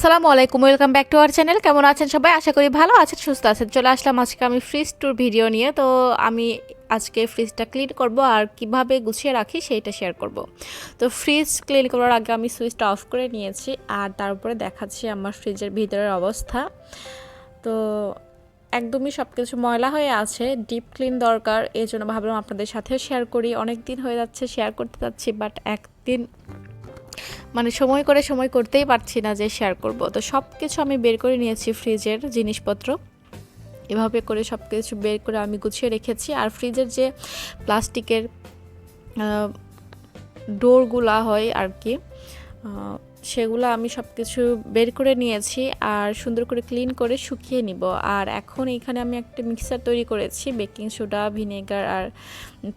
আসসালামু আলাইকুম, welcome back to our channel. কেমন আছেন সবাই? আশা করি ভালো আছেন, সুস্থ আছেন। চলে আসলাম আজকে আমি ফ্রিজ ট্যুর ভিডিও নিয়ে। তো আমি আজকে ফ্রিজটা ক্লিন করব আর কিভাবে গুছিয়ে রাখি সেইটা শেয়ার করব। তো ফ্রিজ ক্লিন করার আগে আমি সুইচটা অফ করে নিয়েছি আর তারপরে দেখাচ্ছি আমার ফ্রিজের ভিতরের অবস্থা। তো একদমই সব কিছু ময়লা হয়ে আছে, ডিপ ক্লিন দরকার। এই জন্য ভাবলাম আপনাদের সাথেও শেয়ার করি। অনেক দিন হয়ে যাচ্ছে শেয়ার করতে যাচ্ছি, বাট একদিন সময় করতেই পারছি না যে শেয়ার করব। তো সব কিছু আমি বের করে নিয়েছি, ফ্রিজের জিনিসপত্র এভাবে করে সব কিছু বের করে আমি গুছিয়ে রেখেছি। আর ফ্রিজের যে প্লাস্টিকের ডোরগুলা হয় আর কি, সেগুলো আমি সব কিছু বের করে নিয়েছি আর সুন্দর করে ক্লিন করে শুকিয়ে নিব। আর এখন এখানে আমি একটা মিক্সার তৈরি করেছি বেকিং সোডা, ভিনেগার আর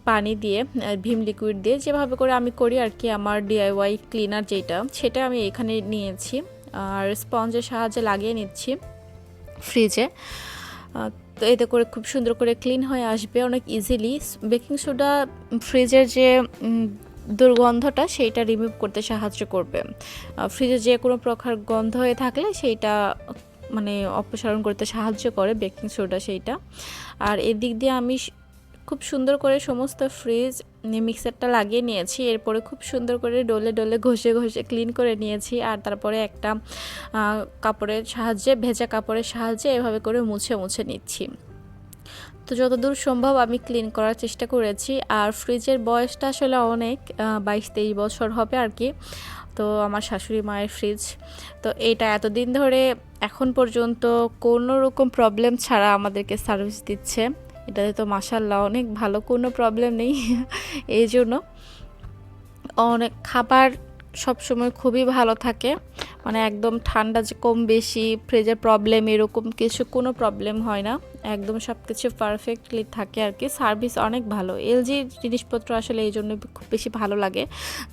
পানি দিয়ে, ভিম লিকুইড দিয়ে, যেভাবে করে আমি করি আর কি। আমার ডিআইওয়াই ক্লিনার সেটা আমি এখানে নিয়েছি আর স্পঞ্জের সাহায্যে লাগিয়ে নিচ্ছি ফ্রিজে। তো এতে করে খুব সুন্দর করে ক্লিন হয়ে আসবে অনেক ইজিলি। বেকিং সোডা ফ্রিজের যে দুর্গন্ধটা সেইটা রিমুভ করতে সাহায্য করবে। ফ্রিজে যে কোনো প্রকার গন্ধ হয়ে থাকলে সেইটা অপসারণ করতে সাহায্য করে বেকিং সোডা সেইটা। আর এদিক দিয়ে আমি খুব সুন্দর করে সমস্ত ফ্রিজ মিক্সারটা লাগিয়ে নিয়েছি। এরপরে খুব সুন্দর করে ডলে ডলে ঘষে ঘষে ক্লিন করে নিয়েছি। আর তারপরে একটা কাপড়ের সাহায্যে, ভেজা কাপড়ের সাহায্যে এভাবে করে মুছে মুছে নিচ্ছি। তো যতদূর সম্ভব আমি ক্লিন করার চেষ্টা করেছি। আর ফ্রিজের বয়সটা আসলে অনেক, 22-23 বছর হবে আর কি। তো আমার শাশুড়ি মায়ের ফ্রিজ, তো এইটা এতদিন ধরে এখন পর্যন্ত কোনো রকম প্রবলেম ছাড়া আমাদেরকে সার্ভিস দিচ্ছে। এটাতে তো মাশাআল্লাহ অনেক ভালো, কোনো প্রবলেম নেই। এই জন্য অনেক খাবার সবসময় খুবই ভালো থাকে, একদম ঠান্ডা যে কম বেশি ফ্রিজের প্রবলেম এরকম কিছু কোনো প্রবলেম হয় না, একদম সব কিছু পারফেক্টলি থাকে আর কি। সার্ভিস অনেক ভালো। এলজির জিনিসপত্র আসলে এই জন্য খুব বেশি ভালো লাগে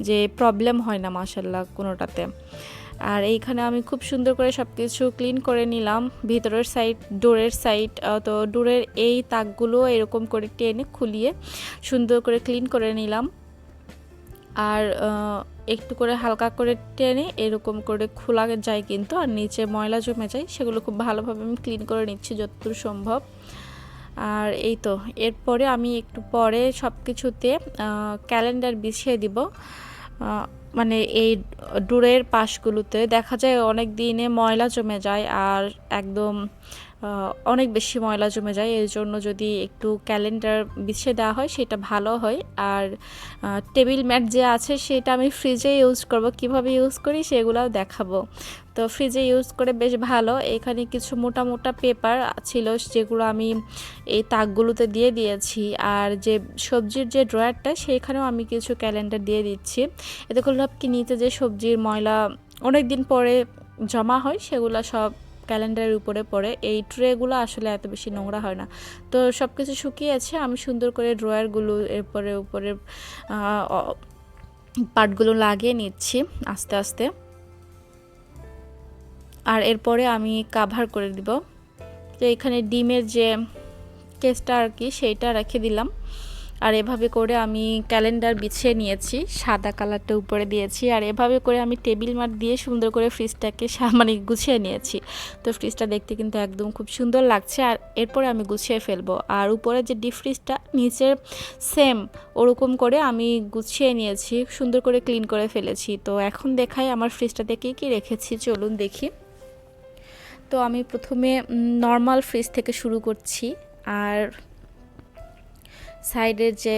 যে প্রবলেম হয় না মাশাআল্লাহ কোনোটাতে। আর এইখানে আমি খুব সুন্দর করে সব কিছু ক্লিন করে নিলাম, ভিতরের সাইড, ডোরের সাইড। তো ডোরের এই তাকগুলো এরকম করে টেনে খুলিয়ে সুন্দর করে ক্লিন করে নিলাম। আর একটু করে হালকা করে টেনে এরকম করে খোলা যায় কিন্তু, আর নিচে ময়লা জমে যায়, সেগুলো খুব ভালোভাবে আমি ক্লিন করে নিচ্ছি যতদূর সম্ভব। আর এই তো এরপরে আমি একটু পরে সব কিছুতে ক্যালেন্ডার বিছিয়ে দিব। এই ডোরের পাশগুলোতে দেখা যায় অনেক দিনে ময়লা জমে যায় আর একদম অনেক বেশি ময়লা জমে যায়। এর জন্য যদি একটু ক্যালেন্ডার বিছিয়ে দেওয়া হয় সেটা ভালো হয়। আর টেবিল ম্যাট যে আছে সেটা আমি ফ্রিজে ইউজ করব, কিভাবে ইউজ করি সেগুলোও দেখাবো। তো ফ্রিজে ইউজ করে বেশ ভালো। এখানে কিছু মোটা মোটা পেপার ছিল যেগুলো আমি এই তাকগুলোতে দিয়ে দিয়েছি। আর যে সবজির যে ড্রয়ারটা সেইখানেও আমি কিছু ক্যালেন্ডার দিয়ে দিচ্ছি। এতে করলে কি নিচে যে সবজির ময়লা অনেক দিন পরে জমা হয় সেগুলো সব ক্যালেন্ডারের উপরে পড়ে। এই ট্রেগুলো আসলে এত বেশি নোংরা হয় না। তো সব কিছু শুকিয়েছে, আমি সুন্দর করে ড্রয়ারগুলো এরপরে উপরে পার্টগুলো লাগিয়ে নিচ্ছি আস্তে আস্তে। আর এরপরে আমি কাভার করে দিব। তো এখানে ডিমের যে কেসটা আর কি সেইটা রেখে দিলাম। আর এভাবে করে আমি ক্যালেন্ডার বিছিয়ে নিয়েছি, সাদা কালারটা উপরে দিয়েছি। আর এভাবে করে আমি টেবিল ম্যাট দিয়ে সুন্দর করে ফ্রিজটাকে গুছিয়ে নিয়েছি। তো ফ্রিজটা দেখতে কিন্তু একদম খুব সুন্দর লাগছে। আর এরপরে আমি গুছিয়ে ফেলবো। আর উপরে যে ডিপ ফ্রিজটা নিচের সেম ওরকম করে আমি গুছিয়ে নিয়েছি, সুন্দর করে ক্লিন করে ফেলেছি। তো এখন দেখাই আমার ফ্রিজটাতে কী কী রেখেছি, চলুন দেখি। তো আমি প্রথমে নর্মাল ফ্রিজ থেকে শুরু করছি। আর সাইডের যে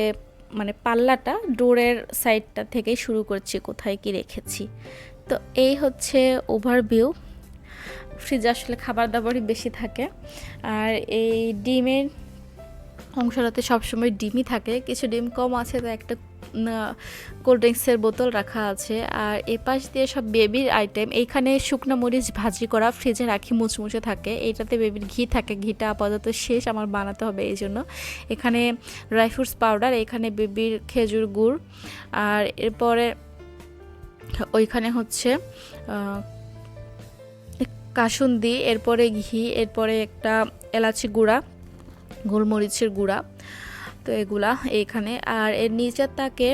পাল্লাটা, ডোরের সাইডটা থেকেই শুরু করছি কোথায় কি রেখেছি। তো এই হচ্ছে ওভারভিউ। ফ্রিজে আসলে খাবার দাবারই বেশি থাকে। আর এই ডিমের অংশটাতে সবসময় ডিমই থাকে, কিছু ডিম কম আছে, তো একটা কোল্ড ড্রিঙ্কসের বোতল রাখা আছে। আর এপাশ দিয়ে সব বেবির আইটেম। এইখানে শুকনো মরিচ ভাজি করা ফ্রিজে রাখি, মুচমুচে থাকে। এইটাতে বেবির ঘি থাকে, ঘিটা আপাতত শেষ, আমার বানাতে হবে এই জন্য। এখানে ড্রাই ফ্রুটস পাউডার, এখানে বেবির খেজুর গুড়। আর এরপরে ওইখানে হচ্ছে কাসুন্দি, এরপরে ঘি, এরপরে একটা এলাচি গুঁড়া, গোলমরিচের গুঁড়া। তো এগুলা এইখানে। আর এর নিচের তাকে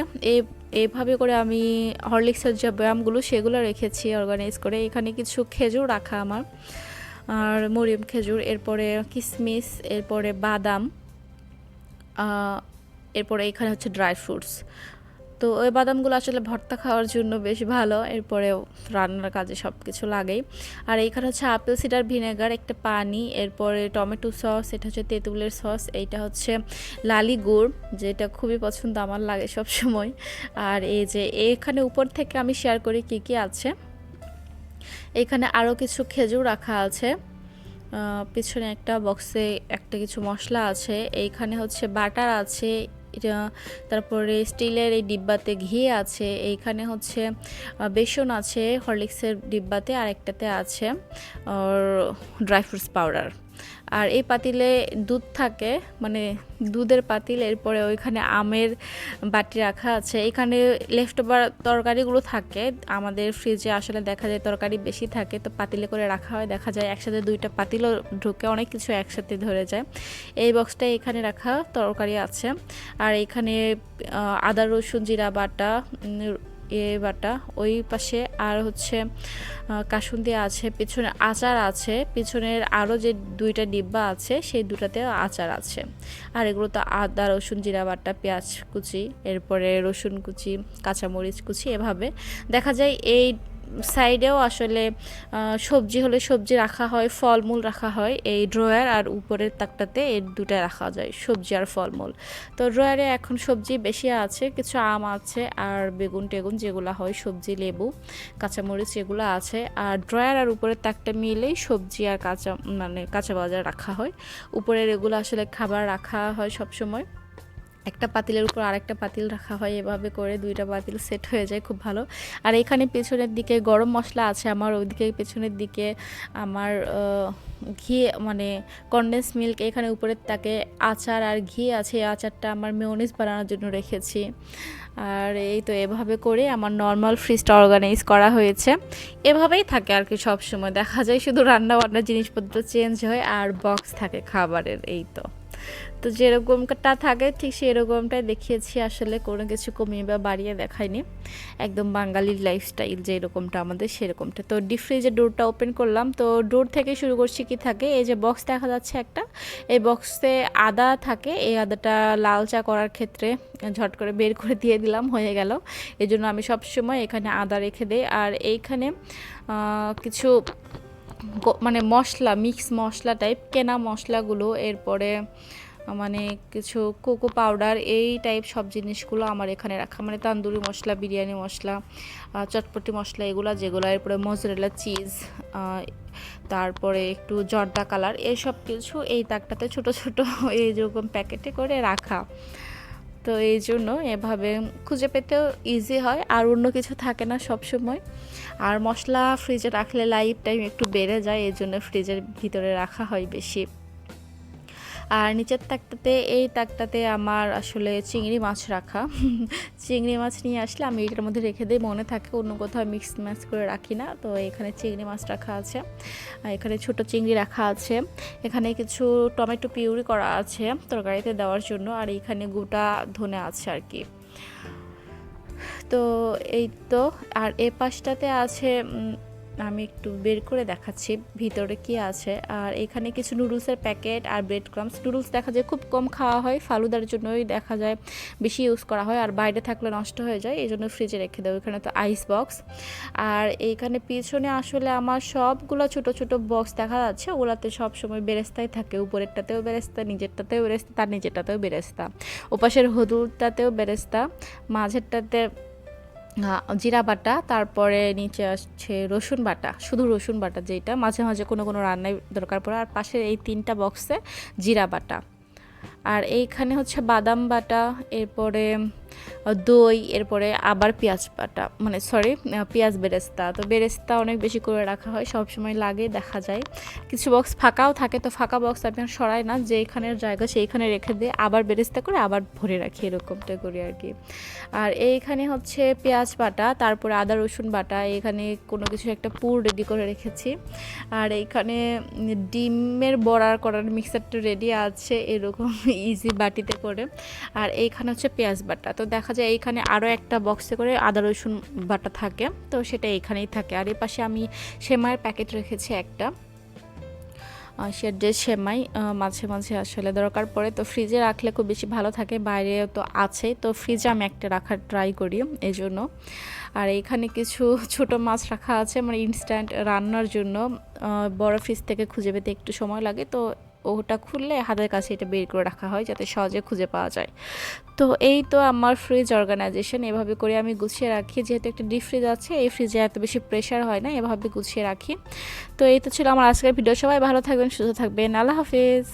এইভাবে করে আমি হরলিক্সের যে ব্যায়ামগুলো সেগুলো রেখেছি অর্গানাইজ করে। এখানে কিছু খেজুর রাখা আমার, আর মরিয়ম খেজুর, এরপরে কিশমিশ, এরপরে বাদাম, এরপরে এখানে হচ্ছে ড্রাই ফ্রুটস। তো ওই বাদামগুলো আসলে ভর্তা খাওয়ার জন্য বেশ ভালো, এরপরে রান্নার কাজে সব কিছু লাগেই। আর এইখানে হচ্ছে আপেল সিডার ভিনেগার, একটা পানি, এরপরে টমেটো সস, এটা হচ্ছে তেঁতুলের সস, এইটা হচ্ছে লালি গুড় যেটা খুবই পছন্দ আমার লাগে সব সময়। আর এই যে এখানে উপর থেকে আমি শেয়ার করি কি কি আছে। এখানে আরও কিছু খেজুর রাখা আছে, পিছনে একটা বক্সে একটা কিছু মশলা আছে, এইখানে হচ্ছে বাটার আছে, তারপরে স্টিলের এই ডিব্বাতে ঘি আছে, এইখানে হচ্ছে বেসন আছে হরলিক্সের ডিব্বাতে, আর একটাতে আছে আর ড্রাই ফ্রুটস পাউডার। আর এই পাতিলে দুধ থাকে, মানে দুধের পাতিল, এরপরে ওইখানে আমের বাটি রাখা আছে। এখানে লেফট ওভার তরকারিগুলো থাকে, আমাদের ফ্রিজে আসলে দেখা যায় তরকারি বেশি থাকে, তো পাতিলে করে রাখা হয়, দেখা যায় একসাথে দুইটা পাতিলও ঢুকে, অনেক কিছু একসাথে ধরে যায়। এই বক্সটায় এখানে রাখা তরকারি আছে। আর এখানে আদা রসুন জিরা বাটা, বাটা ওই পাশে, আর হচ্ছে কাসুন্দি আছে, পিছনে আচার আছে, পিছনের আরও যে দুইটা ডিব্বা আছে সেই দুটাতে আচার আছে। আর এগুলো তো আদা রসুন জিরা বাটা, পেঁয়াজ কুচি, এরপরে রসুন কুচি, কাঁচামরিচ কুচি, এভাবে দেখা যায়। এই সাইডেও আসলে সবজি হলে সবজি রাখা হয়, ফলমূল রাখা হয় এই ড্রয়ার, আর উপরের তাকটাতে এই দুটা রাখা যায় সবজি আর ফলমূল। তো ড্রয়ারে এখন সবজি বেশি আছে, কিছু আম আছে আর বেগুন টেগুন যেগুলো হয়, সবজি, লেবু, কাঁচামরিচ এগুলো আছে। আর ড্রয়ার আর উপরের তাকটা মিলেই সবজি আর কাঁচা বাজার রাখা হয়। উপরের এগুলো আসলে খাবার রাখা হয় সব সময়, একটা পাতিলের উপর আরেকটা পাতিল রাখা হয়, এভাবে করে দুইটা পাতিল সেট হয়ে যায়, খুব ভালো। আর এখানে পেছনের দিকে গরম মশলা আছে আমার, ওইদিকে পেছনের দিকে আমার ঘি, মানে কনডেন্স মিল্ক, এখানে উপরের তাকে আচার আর ঘি আছে, এই আচারটা আমার মেয়োনিজ বানানোর জন্য রেখেছি। আর এই তো এভাবে করে আমার নর্মাল ফ্রিজটা অর্গানাইজ করা হয়েছে। এভাবেই থাকে আর কি, সব সময় দেখা যায় শুধু রান্না বান্নার জিনিসপত্র চেঞ্জ হয় আর বক্স থাকে খাবারের। এই তো যেরকমটা থাকে ঠিক সেরকমটাই দেখিয়েছি, আসলে কোনো কিছু কমিয়ে বা বাড়িয়ে দেখায়নি, একদম বাঙালির লাইফস্টাইল যেরকমটা আমাদের সেরকমটা। তো ডিপ ফ্রিজের ডোরটা ওপেন করলাম, তো ডোর থেকে শুরু করছি কি থাকে, এই যে বক্স দেখা যাচ্ছে একটা, এই বক্সে আদা থাকে, এই আদাটা লাল চা করার ক্ষেত্রে ঝট করে বের করে দিয়ে দিলাম, হয়ে গেল। এই জন্য আমি সবসময় এখানে আদা রেখে দিই। আর এইখানে কিছু মানে মশলা, মিক্স মশলা টাইপ কেনা মশলাগুলো, এরপরে মানে কিছু কোকো পাউডার, এই টাইপ সব জিনিসগুলো আমার এখানে রাখা, মানে তান্দুরি মশলা, বিরিয়ানি মশলা, চটপটি মশলা, এগুলো যেগুলো, এরপরে মোজারেলা চিজ, তারপরে একটু জর্দা কালার, এইসব কিছু এই তাকটাতে ছোট ছোট এই যেরকম প্যাকেটে করে রাখা। তো এই জন্য এভাবে খুঁজে পেতেও ইজি হয়, আর অন্য কিছু থাকে না সব সময়। আর মশলা ফ্রিজে রাখলে লাইফ টাইম একটু বেড়ে যায়, এই জন্য ফ্রিজের ভিতরে রাখা হয় বেশি। আর নিচের তাকটাতে, এই তাকটাতে আমার আসলে চিংড়ি মাছ রাখা, চিংড়ি মাছ নিয়ে আসলে আমি এটার মধ্যে রেখে দিই, মনে থাকে, অন্য কোথাও মিক্স ম্যাচ করে রাখি না। তো এখানে চিংড়ি মাছ রাখা আছে, এখানে ছোট চিংড়ি রাখা আছে, এখানে কিছু টমেটো পিউরি করা আছে তরকারিতে দেওয়ার জন্য, আর এখানে গোটা ধনে আছে আর কি। তো এই তো, আর এ পাশটাতে আছে, আমি একটু বের করে দেখাচ্ছি ভিতরে কি আছে। আর এখানে কিছু নুডলসের প্যাকেট আর ব্রেড ক্রামস, নুডলস দেখা যায় খুব কম খাওয়া হয়, ফালুদার জন্যই দেখা যায় বেশি ইউজ করা হয়, আর বাইরে থাকলে নষ্ট হয়ে যায়, এই জন্য ফ্রিজে রেখে দেবো। এখানে তো আইস বক্স, আর এইখানে পিছনে আসলে আমার সবগুলো ছোট ছোট বক্স দেখা যাচ্ছে, ওগুলাতে সবসময় বেরেস্তাই থাকে, উপরেরটাতেও বেরেস্তা, নিজেরটাতেও বেরেস্তা, তার নিজেরটাতেও বেরেস্তা, ওপাশের হদুরটাতেও বেরেস্তা, মাঝেরটাতে জিরা বাটা, তারপরে নিচে আসছে রসুন বাটা, শুধু রসুন বাটা যেটা মাঝে মাঝে কোনো কোনো রান্নায় দরকার পড়ে, আর পাশের এই তিনটা বক্সে জিরা বাটা। আর এইখানে হচ্ছে বাদাম বাটা, এরপরে দই, এরপরে আবার পেঁয়াজ বাটা, মানে সরি পেঁয়াজ বেরেস্তা। তো বেরেস্তা অনেক বেশি করে রাখা হয়, সব সময় লাগে, দেখা যায় কিছু বক্স ফাঁকাও থাকে, তো ফাঁকা বক্স আমি আর সরাই না, যেখানের জায়গা সেইখানে রেখে দিয়ে আবার বেরেস্তা করে আবার ভরে রাখি, এরকমটা করি আর কি। আর এইখানে হচ্ছে পেঁয়াজ বাটা, তারপরে আদা রসুন বাটা, এখানে কোনো কিছু একটা পুর রেডি করে রেখেছি। আর এইখানে ডিমের বড়া করার মিক্সারটা রেডি আছে, এরকম ইজি বাটিতে করে। আর এইখানে হচ্ছে পেঁয়াজ বাটা। তো দেখা যায় এইখানে আরও একটা বক্সে করে আদা রসুন বাটা থাকে, তো সেটা এইখানেই থাকে। আর এই পাশে আমি সেমাইয়ের প্যাকেট রেখেছি একটা, সে যে সেমাই মাঝে মাঝে আসলে দরকার পড়ে, তো ফ্রিজে রাখলে খুব বেশি ভালো থাকে, বাইরে তো আছেই, তো ফ্রিজে আমি একটা রাখার ট্রাই করি এই জন্য। আর এখানে কিছু ছোট মাছ রাখা আছে মানে ইনস্ট্যান্ট রান্নার জন্য, বড় ফ্রিজ থেকে খুঁজে পেতে একটু সময় লাগে, তো ওটা খুললে হাতের কাছে এটা বের করে রাখা হয় যাতে সহজে খুঁজে পাওয়া যায়। তো এই তো আমার ফ্রিজ অর্গানাইজেশন, এভাবে করে আমি গুছিয়ে রাখি। যেহেতু একটা ডিপ ফ্রিজ আছে, এই ফ্রিজে এত বেশি প্রেশার হয় না, এভাবে গুছিয়ে রাখি। তো এই তো ছিল আমার আজকের ভিডিও। সবাই ভালো থাকবেন, সুস্থ থাকবেন, আল্লাহ হাফিজ।